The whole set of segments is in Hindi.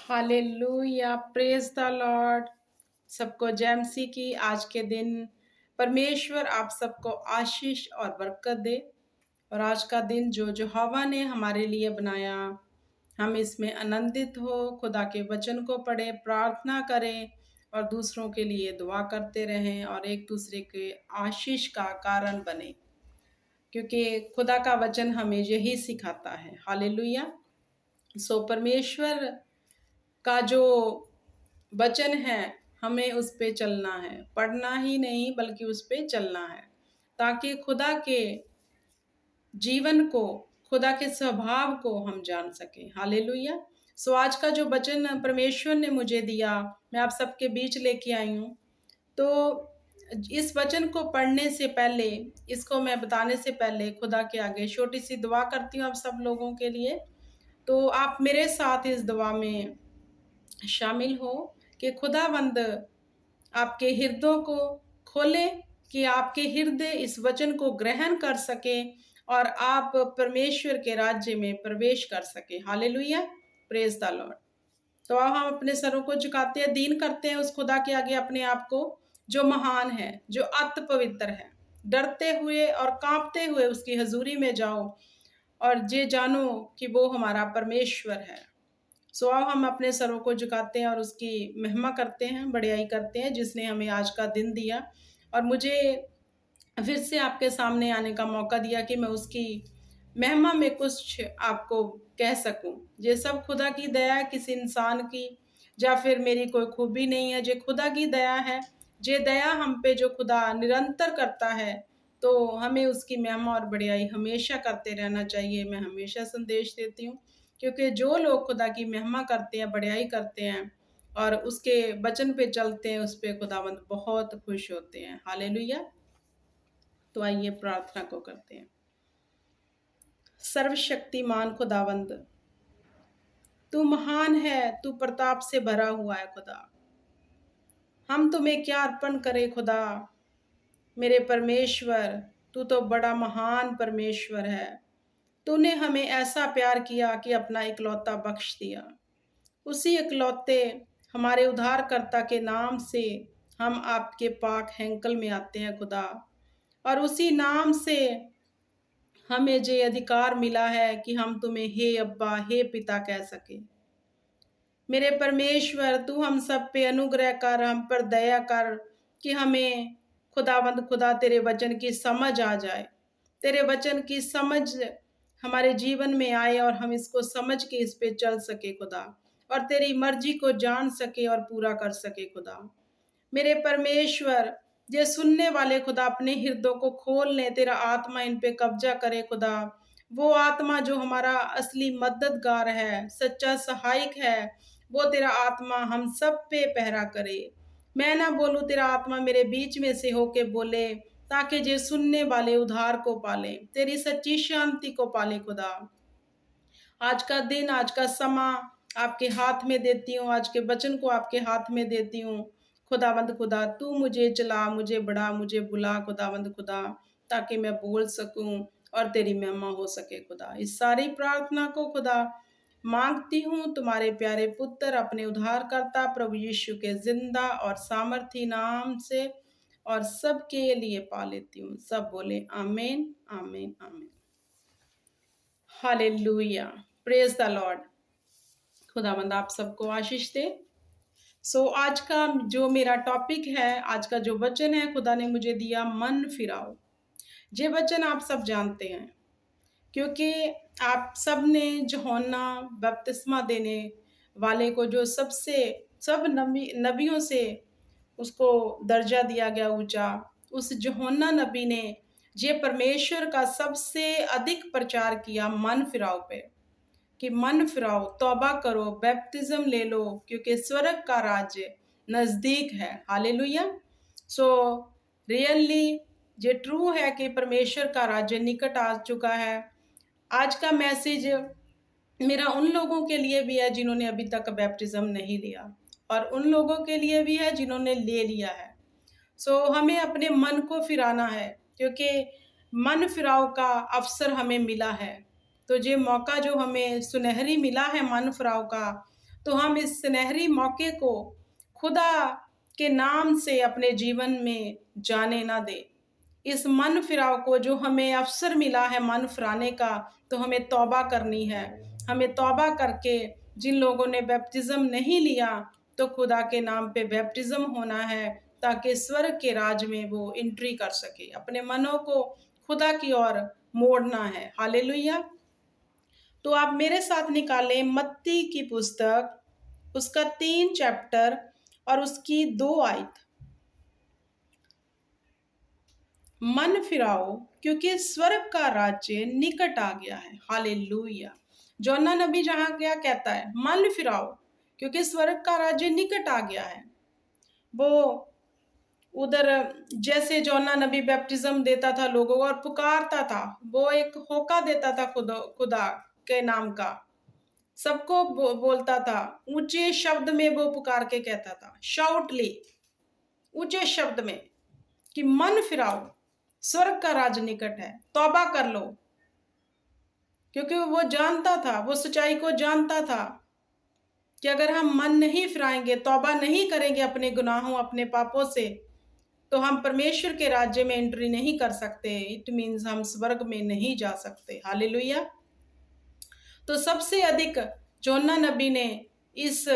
Hallelujah, praise the Lord. सबको जैमसी की आज के दिन परमेश्वर आप सबको आशीष और बरकत दे। और आज का दिन जो यहोवा ने हमारे लिए बनाया, हम इसमें आनंदित हो, खुदा के वचन को पढ़े, प्रार्थना करें और दूसरों के लिए दुआ करते रहें और एक दूसरे के आशीष का कारण बने, क्योंकि खुदा का वचन हमें यही सिखाता है। हालेलुया। परमेश्वर का जो वचन है, हमें उस पे चलना है, पढ़ना ही नहीं बल्कि उस पे चलना है, ताकि खुदा के जीवन को, खुदा के स्वभाव को हम जान सकें। हालेलुया। आज का जो वचन परमेश्वर ने मुझे दिया, मैं आप सबके बीच लेके आई हूँ। तो इस वचन को पढ़ने से पहले, इसको मैं बताने से पहले खुदा के आगे छोटी सी दुआ करती हूँ आप सब लोगों के लिए। तो आप मेरे साथ इस दुआ में शामिल हो कि खुदावंद आपके हृदयों को खोले, कि आपके हृदय इस वचन को ग्रहण कर सके और आप परमेश्वर के राज्य में प्रवेश कर सके। Hallelujah, praise the Lord. तो अब हम अपने सरों को झुकाते हैं, दीन करते हैं उस खुदा के आगे अपने आप को, जो महान है, जो अति पवित्र है। डरते हुए और कांपते हुए उसकी हजूरी में जाओ और ये जानो कि वो हमारा परमेश्वर है। अब हम अपने सरों को झुकाते हैं और उसकी महिमा करते हैं, बढ़ियाई करते हैं, जिसने हमें आज का दिन दिया और मुझे फिर से आपके सामने आने का मौका दिया कि मैं उसकी महिमा में कुछ आपको कह सकूं। ये सब खुदा की दया है, किसी इंसान की या फिर मेरी कोई खूबी नहीं है, ये खुदा की दया है। ये दया हम पे जो खुदा निरंतर करता है, तो हमें उसकी महिमा और बढ़ियाई हमेशा करते रहना चाहिए। मैं हमेशा संदेश देती हूँ, क्योंकि जो लोग खुदा की महिमा करते हैं, बढ़ियाई करते हैं और उसके वचन पे चलते हैं, उस पे खुदावंद बहुत खुश होते हैं। हालेलुया। तो आइए प्रार्थना को करते हैं। सर्वशक्तिमान खुदावंद, तू महान है, तू प्रताप से भरा हुआ है खुदा। हम तुम्हें क्या अर्पण करें खुदा। मेरे परमेश्वर, तू तो बड़ा महान परमेश्वर है। तूने हमें ऐसा प्यार किया कि अपना इकलौता बख्श दिया। उसी इकलौते हमारे उद्धारकर्ता के नाम से हम आपके पाक हैंकल में आते हैं खुदा, और उसी नाम से हमें ये अधिकार मिला है कि हम तुम्हें हे अब्बा, हे पिता कह सके। मेरे परमेश्वर, तू हम सब पे अनुग्रह कर, हम पर दया कर, कि हमें खुदावंद खुदा तेरे वचन की समझ आ जाए, तेरे वचन की समझ हमारे जीवन में आए और हम इसको समझ के इस पे चल सके खुदा, और तेरी मर्जी को जान सके और पूरा कर सके खुदा। मेरे परमेश्वर, ये सुनने वाले खुदा अपने हृदयों को खोल ले, तेरा आत्मा इन पे कब्जा करे खुदा। वो आत्मा जो हमारा असली मददगार है, सच्चा सहायक है, वो तेरा आत्मा हम सब पे पहरा करे। मैं ना बोलूं, तेरा आत्मा मेरे बीच में से होके बोले, ताकि जे सुनने वाले उद्धार को पाले, तेरी सच्ची शांति को पाले खुदा। आज का दिन, आज का समा आपके हाथ में देती हूँ, आज के वचन को आपके हाथ में देती हूँ। खुदावंद खुदा, तू मुझे चला, मुझे बढ़ा, मुझे बुला खुदावंद खुदा, ताकि मैं बोल सकूं और तेरी महिमा हो सके खुदा। इस सारी प्रार्थना को खुदा मांगती हूँ तुम्हारे प्यारे पुत्र, अपने उद्धारकर्ता प्रभु यीशु के जिंदा और सामर्थी नाम से, और सबके लिए पा लेती हूँ। सब बोले आमीन, आमीन, आमीन। Hallelujah, praise the Lord. खुदावंद आप सबको आशीष दे। आज का जो मेरा टॉपिक है, आज का जो वचन है खुदा ने मुझे दिया, मन फिराओ। ये वचन आप सब जानते हैं, क्योंकि आप सब ने यूहन्ना बपतिस्मा देने वाले को, जो सबसे सब नबियों से उसको दर्जा दिया गया ऊंचा, उस यूहन्ना नबी ने ये परमेश्वर का सबसे अधिक प्रचार किया मन फिराओ पे, कि मन फिराओ, तौबा करो, बैप्टिज्म ले लो, क्योंकि स्वर्ग का राज्य नजदीक है। हालेलुया। रियली ये ट्रू है कि परमेश्वर का राज्य निकट आ चुका है। आज का मैसेज मेरा उन लोगों के लिए भी है जिन्होंने अभी तक बैप्टिज्म नहीं लिया, और उन लोगों के लिए भी है जिन्होंने ले लिया है। हमें अपने मन को फिराना है, क्योंकि मन फिराव का अवसर हमें मिला है। तो ये मौका जो हमें सुनहरी मिला है मन फिराव का, तो हम इस सुनहरी मौके को खुदा के नाम से अपने जीवन में जाने ना दे। इस मन फिराव को, जो हमें अवसर मिला है मन फिराने का, तो हमें तौबा करनी है। हमें तौबा करके, जिन लोगों ने बैप्टिज्म नहीं लिया, तो खुदा के नाम पे बैप्टिज्म होना है, ताकि स्वर्ग के राज में वो एंट्री कर सके। अपने मनों को खुदा की ओर मोड़ना है। हालेलुया। तो आप मेरे साथ निकालें मत्ती की पुस्तक, उसका 3 चैप्टर और उसकी 2 आयत। मन फिराओ, क्योंकि स्वर्ग का राज्य निकट आ गया है। हालेलुया। योना नबी जहां क्या कहता है? मन फिराओ, क्योंकि स्वर्ग का राज्य निकट आ गया है। वो उधर जैसे योना नबी बैप्टिज्म देता था लोगों को और पुकारता था, वो एक होका देता था खुदा के नाम का, सबको बोलता था, ऊंचे शब्द में वो पुकार के कहता था, शाउटली, ऊंचे शब्द में, कि मन फिराओ, स्वर्ग का राज निकट है, तौबा कर लो। क्योंकि वो जानता था, वो सच्चाई को जानता था कि अगर हम मन नहीं फिराएंगे, तौबा नहीं करेंगे अपने गुनाहों, अपने पापों से, तो हम परमेश्वर के राज्य में एंट्री नहीं कर सकते। इट मीन्स हम स्वर्ग में नहीं जा सकते। हालेलुया। तो सबसे अधिक योना नबी ने इस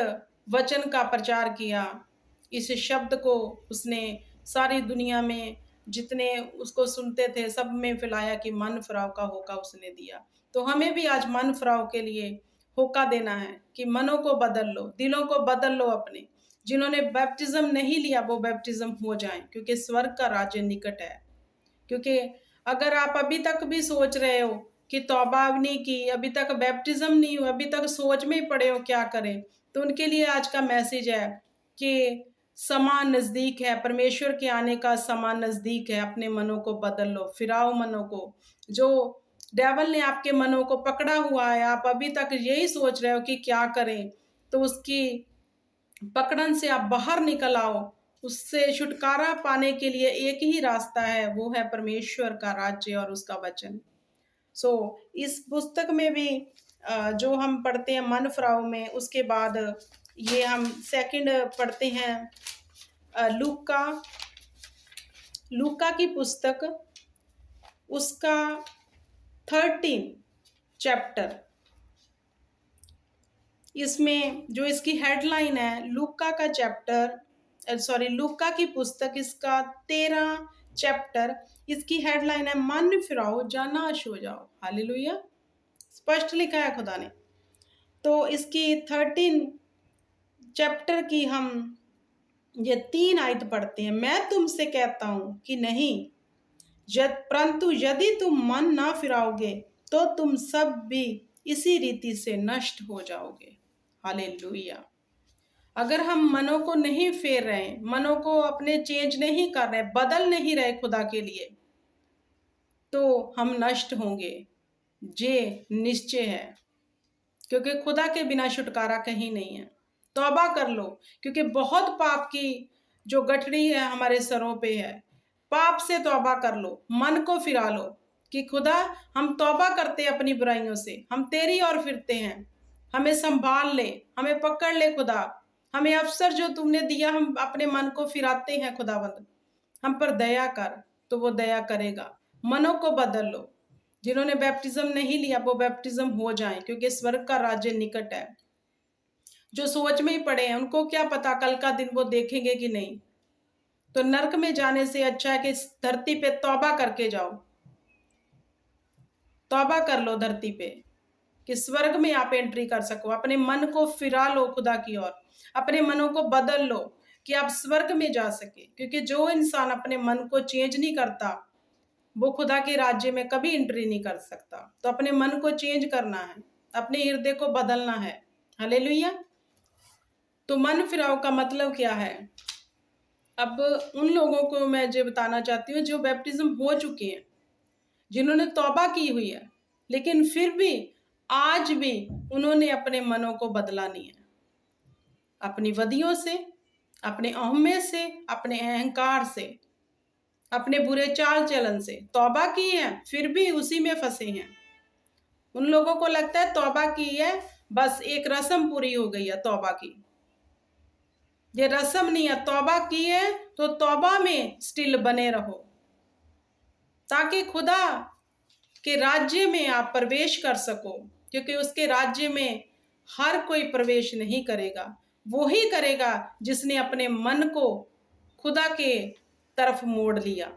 वचन का प्रचार किया, इस शब्द को उसने सारी दुनिया में जितने उसको सुनते थे सब में फैलाया कि मन फिराव का होका उसने दिया। तो हमें भी आज मन फिराव के लिए होका देना है कि मनों को बदल लो, दिलों को बदल लो अपने। जिन्होंने बैप्टिज्म नहीं लिया वो बैप्टिज्म हो जाएं, क्योंकि स्वर्ग का राज्य निकट है। क्योंकि अगर आप अभी तक भी सोच रहे हो कि तौबा नहीं की, अभी तक बैप्टिज्म नहीं हुआ, अभी तक सोच में ही पड़े हो क्या करें, तो उनके लिए आज का मैसेज है कि समय नज़दीक है, परमेश्वर के आने का समय नज़दीक है। अपने मनों को बदल लो, फिराओ मनों को। जो डेवल ने आपके मनों को पकड़ा हुआ है, आप अभी तक यही सोच रहे हो कि क्या करें, तो उसकी पकड़न से आप बाहर निकल आओ। उससे छुटकारा पाने के लिए एक ही रास्ता है, वो है परमेश्वर का राज्य और उसका वचन। इस पुस्तक में भी जो हम पढ़ते हैं मन फिराओ में, उसके बाद ये हम सेकंड पढ़ते हैं लूका की पुस्तक, उसका 13 चैप्टर। इसमें जो इसकी हेडलाइन है, लूका की पुस्तक, इसका 13 चैप्टर, इसकी हेडलाइन है मन फिराओ जा नाश हो जाओ। हालेलुया। स्पष्ट लिखा है खुदा ने। तो इसकी 13 चैप्टर की हम ये 3 आयत पढ़ते हैं। मैं तुमसे कहता हूं कि नहीं, परंतु यदि तुम मन ना फिराओगे तो तुम सब भी इसी रीति से नष्ट हो जाओगे। हालेलुया। अगर हम मनों को नहीं फेर रहे, मनों को अपने चेंज नहीं कर रहे, बदल नहीं रहे खुदा के लिए, तो हम नष्ट होंगे, ये निश्चय है। क्योंकि खुदा के बिना छुटकारा कहीं नहीं है। तौबा कर लो, क्योंकि बहुत पाप की जो गठरी है हमारे सरों पे है। पाप से तौबा कर लो, मन को फिरा लो कि खुदा हम तौबा करते हैं अपनी बुराइयों से, हम तेरी ओर फिरते हैं, हमें संभाल ले, हमें पकड़ ले खुदा, हमें अवसर जो तुमने दिया, हम अपने मन को फिराते हैं खुदावंद, हम पर दया कर। तो वो दया करेगा। मनों को बदल लो। जिन्होंने बैप्टिज्म नहीं लिया वो बैप्टिज्म हो जाएं, क्योंकि स्वर्ग का राज्य निकट है। जो सोच में ही पड़े हैं उनको क्या पता कल का दिन वो देखेंगे कि नहीं। तो नरक में जाने से अच्छा है कि इस धरती पे तौबा करके जाओ। तौबा कर लो धरती पे, कि स्वर्ग में आप एंट्री कर सको। अपने मन को फिरा लो खुदा की ओर, अपने मनों को बदल लो कि आप स्वर्ग में जा सके। क्योंकि जो इंसान अपने मन को चेंज नहीं करता वो खुदा के राज्य में कभी एंट्री नहीं कर सकता। तो अपने मन को चेंज करना है, अपने हृदय को बदलना है। हालेलुया। तो मन फिराव का मतलब क्या है? अब उन लोगों को मैं जो बताना चाहती हूँ जो बैप्टिज्म हो चुके हैं, जिन्होंने तौबा की हुई है, लेकिन फिर भी आज भी उन्होंने अपने मनों को बदला नहीं है। अपनी वदियों से, अपने अहमे से, अपने अहंकार से, अपने बुरे चाल चलन से तौबा की है, फिर भी उसी में फंसे हैं। उन लोगों को लगता है तौबा की है, बस एक रस्म पूरी हो गई है तौबा की। ये रस्म नहीं है, तौबा की है तो तौबा में स्टिल बने रहो, ताकि खुदा के राज्य में आप प्रवेश कर सको। क्योंकि उसके राज्य में हर कोई प्रवेश नहीं करेगा, वो ही करेगा जिसने अपने मन को खुदा के तरफ मोड़ लिया।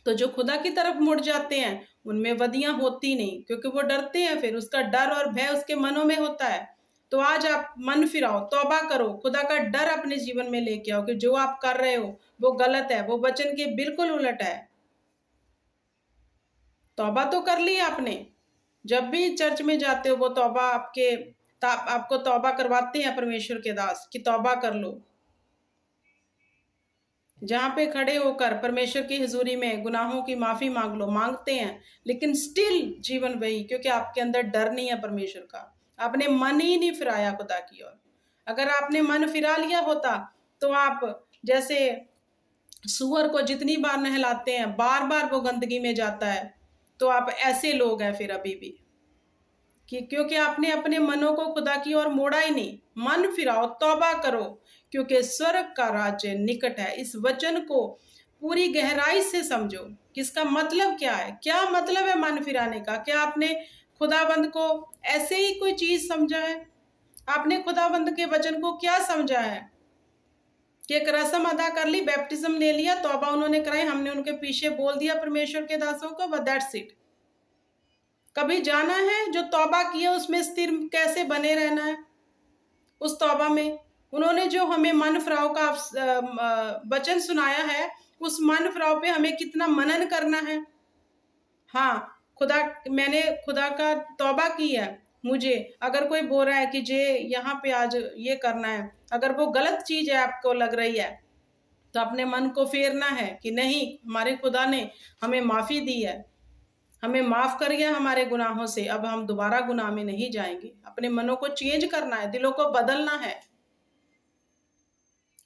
तो जो खुदा की तरफ मुड़ जाते हैं उनमें वदियां होती नहीं, क्योंकि वो डरते हैं, फिर उसका डर और भय उसके मनों में होता है। तो आज आप मन फिराओ, तौबा करो, खुदा का डर अपने जीवन में लेके आओ कि जो आप कर रहे हो वो गलत है, वो वचन के बिल्कुल उलट है। तौबा तो कर ली आपने, जब भी चर्च में जाते हो वो तौबा आपको तौबा करवाते हैं परमेश्वर के दास कि तौबा कर लो। जहाँ पे खड़े होकर परमेश्वर की हजूरी में गुनाहों की माफी मांग लो, मांगते हैं, लेकिन स्टिल जीवन वही, क्योंकि आपके अंदर डर नहीं है परमेश्वर का। आपने मन ही नहीं फिराया खुदा की ओर। अगर आपने मन फिरा लिया होता तो आप जैसे सुअर को जितनी बार नहलाते हैं बार बार वो गंदगी में जाता है, तो आप ऐसे लोग हैं फिर अभी भी, कि क्योंकि आपने अपने मनों को खुदा की ओर मोड़ा ही नहीं। मन फिराओ, तौबा करो, क्योंकि स्वर्ग का राज्य निकट है। इस वचन को पूरी गहराई से समझो कि इसका मतलब क्या है। क्या मतलब है मन फिराने का? क्या आपने खुदाबंद को ऐसे ही कोई चीज समझा है? आपने खुदाबंद के वचन को क्या समझा है कि एक रस्म अदा कर ली, बैप्टिज्म ले लिया, तौबा उन्होंने कराई, हमने उनके पीछे बोल दिया परमेश्वर के दासों को, बस दैट्स इट। कभी जाना है जो तौबा किया उसमें स्थिर कैसे बने रहना है? उस तौबा में उन्होंने जो हमें मन फिराव का वचन सुनाया है, उस मन फिराव पे हमें कितना मनन करना है। हाँ, मैंने खुदा का तौबा की है। मुझे अगर कोई बोल रहा है कि जे यहाँ पे आज ये करना है, अगर वो गलत चीज है आपको लग रही है, तो अपने मन को फेरना है कि नहीं, हमारे खुदा ने हमें माफी दी है, हमें माफ कर गया हमारे गुनाहों से, अब हम दोबारा गुनाह में नहीं जाएंगे। अपने मनों को चेंज करना है, दिलों को बदलना है।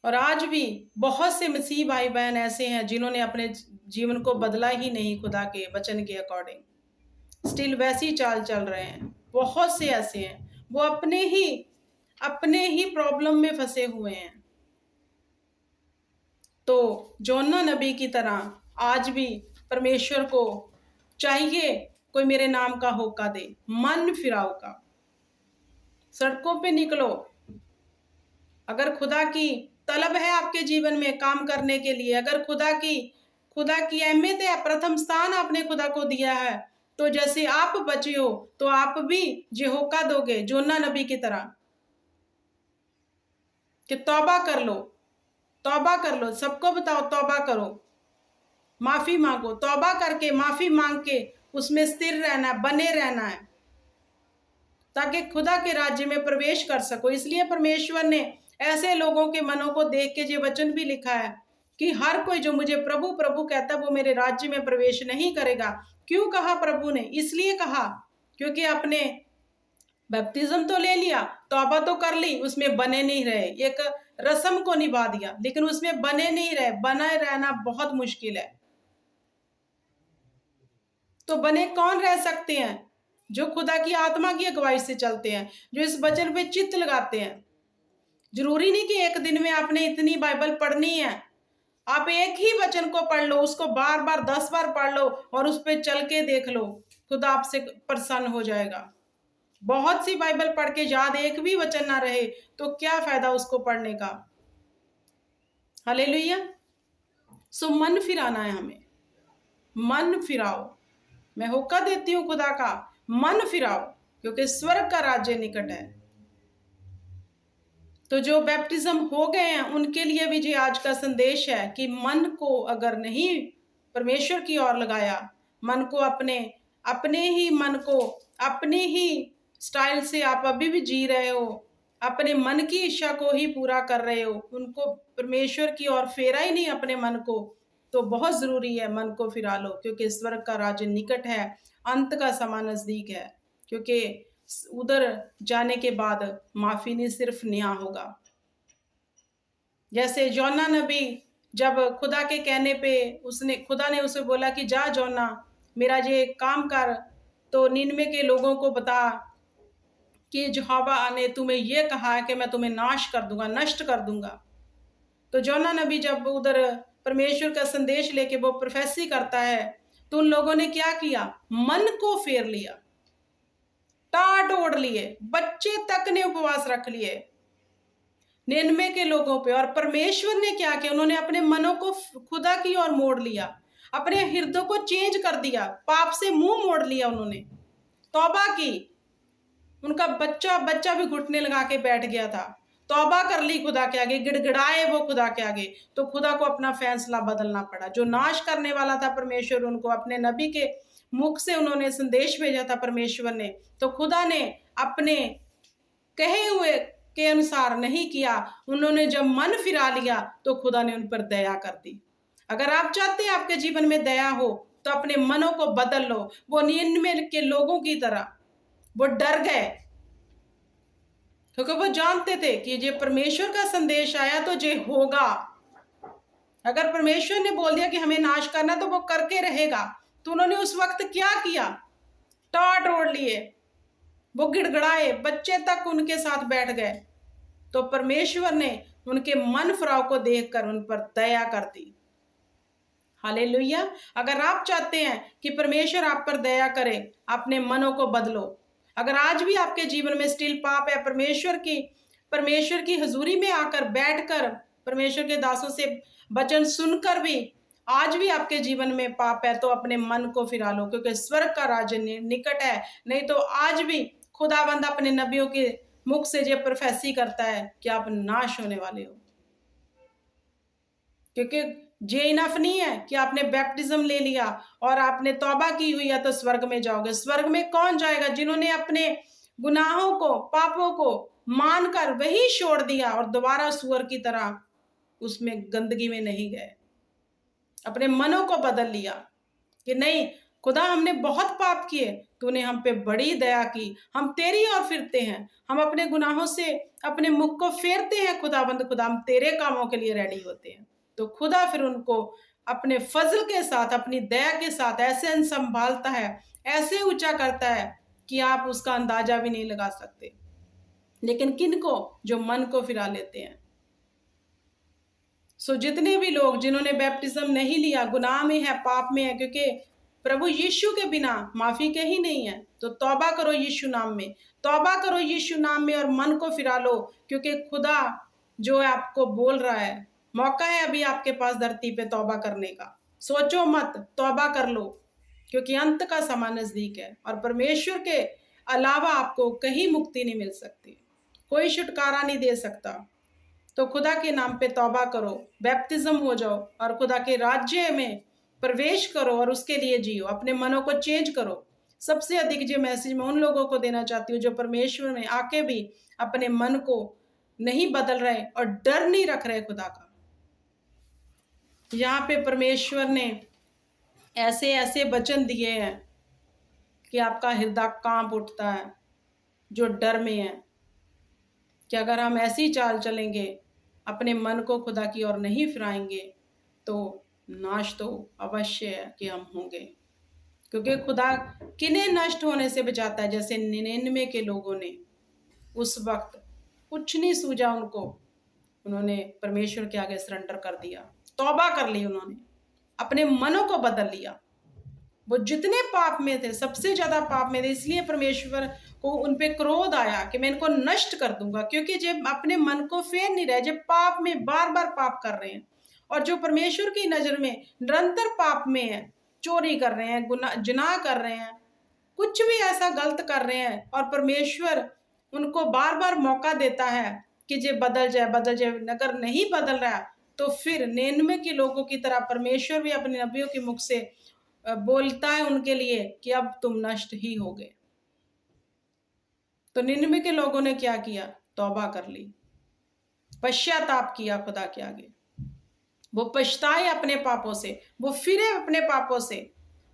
और आज भी बहुत से मसीह भाई बहन ऐसे हैं जिन्होंने अपने जीवन को बदला ही नहीं खुदा के वचन के अकॉर्डिंग, स्टिल वैसी चाल चल रहे हैं। बहुत से ऐसे हैं, वो अपने ही प्रॉब्लम में फंसे हुए हैं। तो जोना नबी की तरह आज भी परमेश्वर को चाहिए कोई मेरे नाम का होका दे, मन फिराओ का। सड़कों पे निकलो, अगर खुदा की तलब है आपके जीवन में काम करने के लिए, अगर खुदा की अहमियत है, प्रथम स्थान आपने खुदा को दिया है, तो जैसे आप बचे हो तो आप भी जो होका दोगे जोना नबी की तरह कि तौबा कर लो, तौबा कर लो। सबको बताओ तौबा करो, माफी मांगो, तौबा करके माफी मांग के उसमें स्थिर रहना, बने रहना है, ताकि खुदा के राज्य में प्रवेश कर सको। इसलिए परमेश्वर ने ऐसे लोगों के मनों को देख के ये वचन भी लिखा है कि हर कोई जो मुझे प्रभु प्रभु कहता है वो मेरे राज्य में प्रवेश नहीं करेगा। क्यों कहा प्रभु ने? इसलिए कहा क्योंकि आपने बैप्टिज्म तो ले लिया, तौबा तो कर ली, उसमें बने नहीं रहे, एक रस्म को निभा दिया, लेकिन उसमें बने नहीं रहे। बने रहना बहुत मुश्किल है। तो बने कौन रह सकते हैं? जो खुदा की आत्मा की अगुवाई से चलते हैं, जो इस वचन पे चित्त लगाते हैं। जरूरी नहीं कि एक दिन में आपने इतनी बाइबल पढ़नी है। आप एक ही वचन को पढ़ लो, उसको बार बार 10 बार पढ़ लो और उस पर चल के देख लो, खुदा आपसे प्रसन्न हो जाएगा। बहुत सी बाइबल पढ़ के याद एक भी वचन ना रहे तो क्या फायदा उसको पढ़ने का? हालेलुया। सो मन फिराना है हमें, मन फिराओ। मैं होका देती हूँ खुदा का, मन फिराओ, क्योंकि स्वर्ग का राज्य निकट है। तो जो बैप्टिज्म हो गए हैं उनके लिए भी जी आज का संदेश है कि मन को अगर नहीं परमेश्वर की ओर लगाया, मन को अपने ही मन को अपने ही स्टाइल से आप अभी भी जी रहे हो, अपने मन की इच्छा को ही पूरा कर रहे हो, उनको परमेश्वर की ओर फेरा ही नहीं अपने मन को, तो बहुत जरूरी है मन को फिरा लो, क्योंकि स्वर्ग का राज्य निकट है, अंत का समय नजदीक है। क्योंकि उधर जाने के बाद माफी नहीं सिर्फ न्याय होगा। जैसे योना नबी जब खुदा के कहने पे खुदा ने उसे बोला कि जा योना मेरा ये काम कर, तो निनवे के लोगों को बता कि यहोवा ने तुम्हें ये कहा है कि मैं तुम्हें नाश कर दूंगा, नष्ट कर दूंगा। तो जोना नबी जब उधर परमेश्वर का संदेश लेके वो प्रोफेसी करता है, तो उन लोगों ने क्या किया, मन को फेर लिया, टाट ओढ़ लिए, बच्चे तक ने उपवास रख लिए 99 के लोगों पे। और परमेश्वर ने क्या किया, उन्होंने अपने मनों को खुदा की ओर मोड़ लिया, अपने हृदय को चेंज कर दिया, पाप से मुंह मोड़ लिया, उन्होंने तौबा की। उनका बच्चा बच्चा भी घुटने लगा के बैठ गया था, तौबा कर ली खुदा के आगे, गिड़गिड़ाए वो खुदा के आगे। तो खुदा को अपना फैसला बदलना पड़ा। जो नाश करने वाला था परमेश्वर, उनको अपने नबी के मुख से उन्होंने संदेश भेजा था परमेश्वर ने, तो खुदा ने अपने कहे हुए के अनुसार नहीं किया। उन्होंने जब मन फिरा लिया तो खुदा ने उन पर दया कर दी। अगर आप चाहते हैं आपके जीवन में दया हो, तो अपने मनों को बदल लो। वो 99 के लोगों की तरह वो डर गए, क्योंकि वो जानते थे कि ये परमेश्वर का संदेश आया तो ये होगा। अगर परमेश्वर ने बोल दिया कि हमें नाश करना, तो वो करके रहेगा। तो उन्होंने उस वक्त क्या किया, टाट ओढ़ लिए, वो गिड़गिड़ाए, बच्चे तक उनके साथ बैठ गए। तो परमेश्वर ने उनके मन फिराव को देखकर उन पर दया कर दी। हालेलुया। अगर आप चाहते हैं कि परमेश्वर आप पर दया करे, अपने मनों को बदलो। अगर आज भी आपके जीवन में स्टिल पाप है, परमेश्वर की हजूरी में आकर बैठकर परमेश्वर के दासों से वचन सुनकर भी आज भी आपके जीवन में पाप है, तो अपने मन को फिरा लो, क्योंकि स्वर्ग का राज्य निकट है। नहीं तो आज भी खुदावंद अपने नबियों के मुख से ये प्रोफेसी करता है कि आप नाश होने वाले हो। क्योंकि ये इनफ नहीं है कि आपने बैप्टिज्म ले लिया और आपने तौबा की हुई है तो स्वर्ग में जाओगे। स्वर्ग में कौन जाएगा, जिन्होंने अपने गुनाहों को, पापों को मानकर वही छोड़ दिया और दोबारा सुअर की तरह उसमें गंदगी में नहीं गए। अपने मनों को बदल लिया कि नहीं खुदा, हमने बहुत पाप किए, तूने हम पे बड़ी दया की, हम तेरी ओर फिरते हैं, हम अपने गुनाहों से अपने मुख को फेरते हैं। खुदाबंद खुदा, हम तेरे कामों के लिए रेडी होते हैं। तो खुदा फिर उनको अपने फजल के साथ, अपनी दया के साथ ऐसे संभालता है, ऐसे ऊंचा करता है कि आप उसका अंदाजा भी नहीं लगा सकते। लेकिन किनको, जो मन को फिरा लेते हैं। सो जितने भी लोग जिन्होंने बैप्टिज्म नहीं लिया, गुनाह में है, पाप में है, क्योंकि प्रभु यीशु के बिना माफी के ही नहीं है। तो तौबा करो यीशु नाम में, तौबा करो यीशु नाम में और मन को फिरा लो, क्योंकि खुदा जो है आपको बोल रहा है, मौका है अभी आपके पास धरती पे तौबा करने का। सोचो मत, तौबा कर लो, क्योंकि अंत का समय नजदीक है और परमेश्वर के अलावा आपको कहीं मुक्ति नहीं मिल सकती, कोई छुटकारा नहीं दे सकता। तो खुदा के नाम पे तौबा करो, बैप्टिज्म हो जाओ और खुदा के राज्य में प्रवेश करो और उसके लिए जियो, अपने मनों को चेंज करो। सबसे अधिक जो मैसेज मैं उन लोगों को देना चाहती हूँ जो परमेश्वर में आके भी अपने मन को नहीं बदल रहे और डर नहीं रख रहे खुदा का। यहाँ पे परमेश्वर ने ऐसे ऐसे वचन दिए हैं कि आपका हृदय कांप उठता है जो डर में है, कि अगर हम ऐसी चाल चलेंगे, अपने मन को खुदा की ओर नहीं फिराएंगे, तो नाश तो अवश्य है कि हम होंगे। क्योंकि खुदा किन्हें नष्ट होने से बचाता है, जैसे 99 के लोगों ने उस वक्त कुछ नहीं सूझा उनको, उन्होंने परमेश्वर के आगे सरेंडर कर दिया, तौबा कर ली, उन्होंने अपने मनों को बदल लिया। वो जितने पाप में थे, सबसे ज्यादा पाप में थे, इसलिए परमेश्वर को उन पे क्रोध आया कि मैं इनको नष्ट कर दूंगा, क्योंकि जब अपने मन को फेर नहीं रहे, जब पाप में बार बार पाप कर रहे हैं और जो परमेश्वर की नजर में निरंतर पाप में है, चोरी कर रहे हैं, गुनाह कर रहे हैं, कुछ भी ऐसा गलत कर रहे हैं, और परमेश्वर उनको बार बार मौका देता है कि जे बदल जाए, बदल जाए। अगर नहीं बदल रहा तो फिर 99 के लोगों की तरह परमेश्वर भी अपने नबियों के मुख से बोलता है उनके लिए कि अब तुम नष्ट ही हो गए। तो 99 के लोगों ने क्या किया, तौबा कर ली, पश्चाताप किया खुदा के आगे, वो पछताए अपने पापों से, वो फिरे अपने पापों से,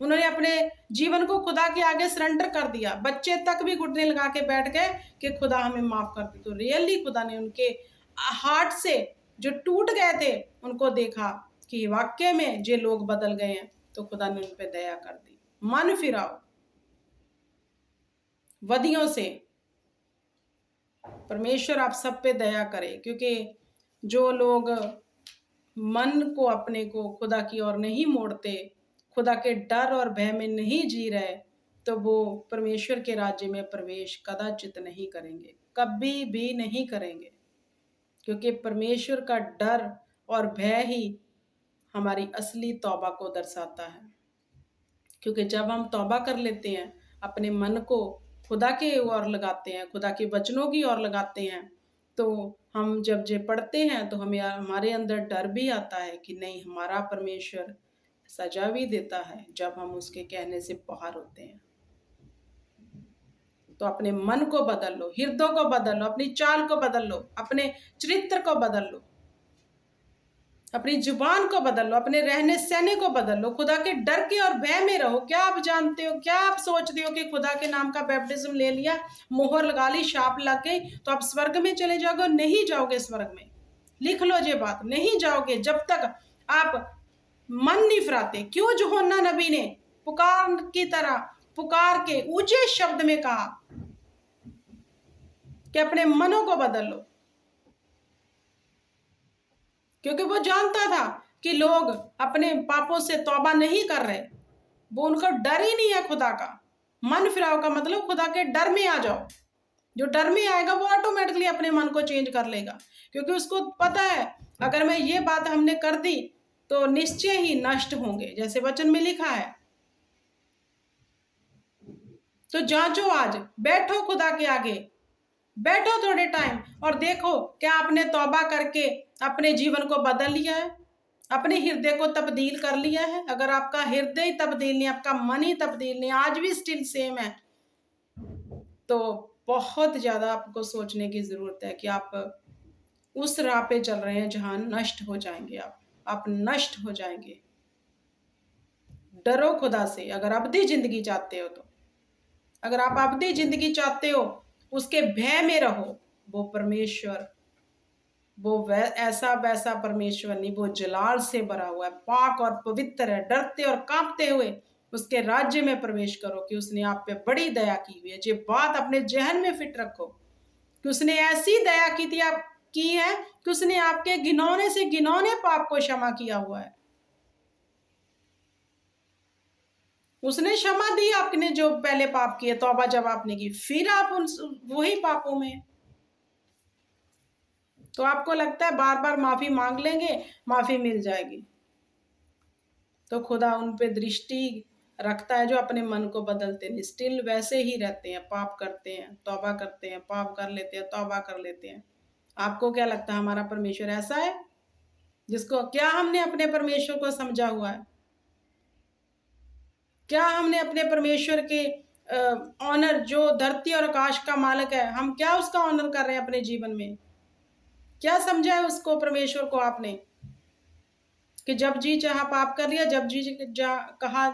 उन्होंने अपने जीवन को खुदा के आगे सरेंडर कर दिया। बच्चे तक भी घुटने लगा के बैठ गए कि खुदा हमें माफ कर दे। तो रियली खुदा ने उनके हार्ट से जो टूट गए थे उनको देखा कि वाकई में ये लोग बदल गए हैं, तो खुदा ने उन पे दया कर दी। मन फिराओ वदियों से, परमेश्वर आप सब पे दया करे, क्योंकि जो लोग मन को अपने को खुदा की ओर नहीं मोड़ते, खुदा के डर और भय में नहीं जी रहे, तो वो परमेश्वर के राज्य में प्रवेश कदाचित नहीं करेंगे, कभी भी नहीं करेंगे। क्योंकि परमेश्वर का डर और भय ही हमारी असली तौबा को दर्शाता है। क्योंकि जब हम तौबा कर लेते हैं, अपने मन को खुदा के ओर लगाते हैं, खुदा के वचनों की ओर लगाते हैं, तो हम जब ये पढ़ते हैं तो हमें हमारे अंदर डर भी आता है कि नहीं, हमारा परमेश्वर सजा भी देता है जब हम उसके कहने से बाहर होते हैं। तो अपने मन को बदल लो, हृदय को बदल लो, अपनी चाल को बदल लो, अपने चरित्र को बदल लो, अपनी जुबान को बदल लो, अपने रहने सहने को बदल लो, खुदा के डर के और भय में रहो। क्या आप जानते हो, क्या आप सोचते हो कि खुदा के नाम का बैप्टिज्म ले लिया, मोहर लगा ली, शाप लग गई तो आप स्वर्ग में चले जाओगे? नहीं जाओगे स्वर्ग में। लिख लो ये बात, नहीं जाओगे जब तक आप मन नहीं फिराते। क्यों यूहन्ना नबी ने पुकार की तरह पुकार के ऊंचे शब्द में कहा कि अपने मनों को बदल लो, क्योंकि वो जानता था कि लोग अपने पापों से तौबा नहीं कर रहे। वो उनको डर ही नहीं है खुदा का। मन फिराव का मतलब खुदा के डर में आ जाओ। जो डर में आएगा वो ऑटोमेटिकली अपने मन को चेंज कर लेगा, क्योंकि उसको पता है अगर मैं ये बात हमने कर दी तो निश्चय ही नष्ट होंगे, जैसे वचन में लिखा है। तो जांचो, आज बैठो खुदा के आगे, बैठो थोड़े टाइम और देखो क्या आपने तौबा करके अपने जीवन को बदल लिया है, अपने हृदय को तब्दील कर लिया है। अगर आपका हृदय तब्दील नहीं, आपका मन ही तब्दील नहीं, आज भी स्टिल सेम है, तो बहुत ज्यादा आपको सोचने की जरूरत है कि आप उस राह पे चल रहे हैं जहां नष्ट हो जाएंगे। आप नष्ट हो जाएंगे। डरो खुदा से अगर अवधि जिंदगी चाहते हो तो। अगर आप अवधि जिंदगी चाहते हो, उसके भय में रहो। वो परमेश्वर, वो ऐसा वैसा परमेश्वर नहीं, वो जलाल से भरा हुआ है, पाक और पवित्र है। डरते और कांपते हुए उसके राज्य में प्रवेश करो कि उसने आप पे बड़ी दया की हुई है। ये बात अपने जहन में फिट रखो कि उसने ऐसी दया की थी, आप की है कि उसने आपके घिनौने से घिनौने पाप को क्षमा किया हुआ है। उसने क्षमा दी आपने जो पहले पाप किए, तौबा जब आपने की, फिर आप उन वही पापों में। तो आपको लगता है बार बार माफी मांग लेंगे, माफी मिल जाएगी। तो खुदा उन पे दृष्टि रखता है जो अपने मन को बदलते नहीं, स्टिल वैसे ही रहते हैं, पाप करते हैं, तौबा करते हैं, पाप कर लेते हैं, तौबा कर लेते हैं। आपको क्या लगता है हमारा परमेश्वर ऐसा है? जिसको क्या हमने अपने परमेश्वर को समझा हुआ है? क्या हमने अपने परमेश्वर के ऑनर, जो धरती और आकाश का मालिक है, हम क्या उसका ऑनर कर रहे हैं अपने जीवन में? क्या समझा है उसको, परमेश्वर को आपने, कि जब जी चाहा पाप कर लिया, जब जी कहा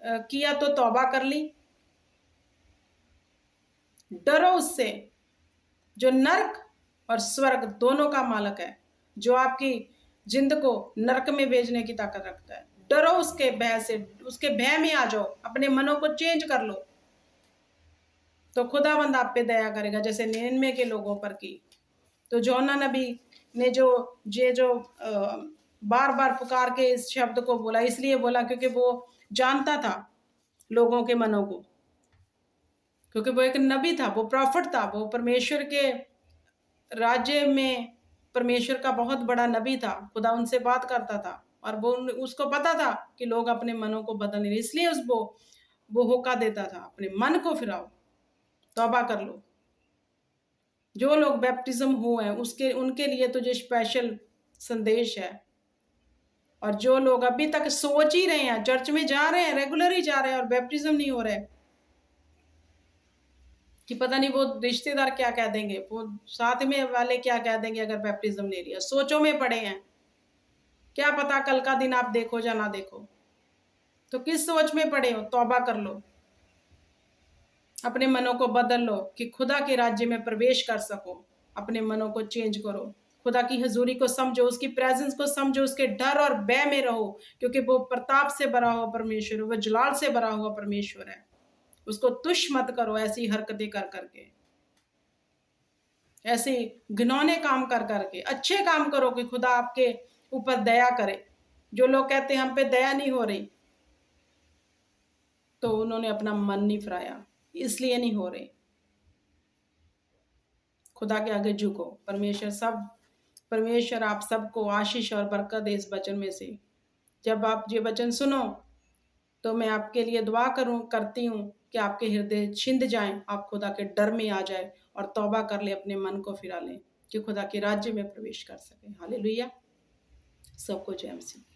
किया तो तौबा कर ली? डरो उससे जो नरक और स्वर्ग दोनों का मालिक है, जो आपकी जिंद को नरक में भेजने की ताकत रखता है। डरो उसके भय से, उसके भय में आ जाओ, अपने मनों को चेंज कर लो, तो खुदावंद आप पे दया करेगा जैसे निन्वे के लोगों पर की। तो जोना नबी ने जो बार बार पुकार के इस शब्द को बोला, इसलिए बोला क्योंकि वो जानता था लोगों के मनों को, क्योंकि वो एक नबी था, वो प्रॉफिट था, वो परमेश्वर के राज्य में परमेश्वर का बहुत बड़ा नबी था। खुदा उनसे बात करता था और वो उसको पता था कि लोग अपने मनों को बदल नहीं, इसलिए उसको वो होका देता था अपने मन को फिराओ, तौबा कर लो। जो लोग बैप्टिज्म हुए हैं उसके उनके लिए तो जो स्पेशल संदेश है। और जो लोग अभी तक सोच ही रहे हैं, चर्च में जा रहे हैं, रेगुलर ही जा रहे हैं और बैप्टिज्म नहीं हो रहे, कि पता नहीं वो रिश्तेदार क्या कह देंगे, वो साथ में वाले क्या कह देंगे अगर बैप्टिज्म ले लिया, सोचों में पड़े हैं। क्या पता कल का दिन आप देखो या ना देखो, तो किस सोच में पड़े हो? तौबा कर लो, अपने मनों को बदल लो कि खुदा के राज्य में प्रवेश कर सको। अपने मनों को चेंज करो, खुदा की हजूरी को समझो, उसकी प्रेजेंस को समझो, उसके डर और भय में रहो, क्योंकि वो प्रताप से भरा हुआ परमेश्वर है, वो जलाल से भरा हुआ परमेश्वर है। उसको तुच्छ मत करो ऐसी हरकतें कर करके। ऐसे घिनौने काम कर करके अच्छे काम करो कि खुदा आपके ऊपर दया करे। जो लोग कहते हैं हम पे दया नहीं हो रही, तो उन्होंने अपना मन नहीं फिराया, इसलिए नहीं हो रहे। खुदा के आगे झुको। परमेश्वर आप सबको आशीष और बरकत दे इस वचन में से। जब आप ये वचन सुनो तो मैं आपके लिए दुआ करती हूँ कि आपके हृदय छिंद जाएं, आप खुदा के डर में आ जाए और तौबा कर ले, अपने मन को फिरा लें कि खुदा के राज्य में प्रवेश कर सकें। हालेलुया। सबको जय मसीह।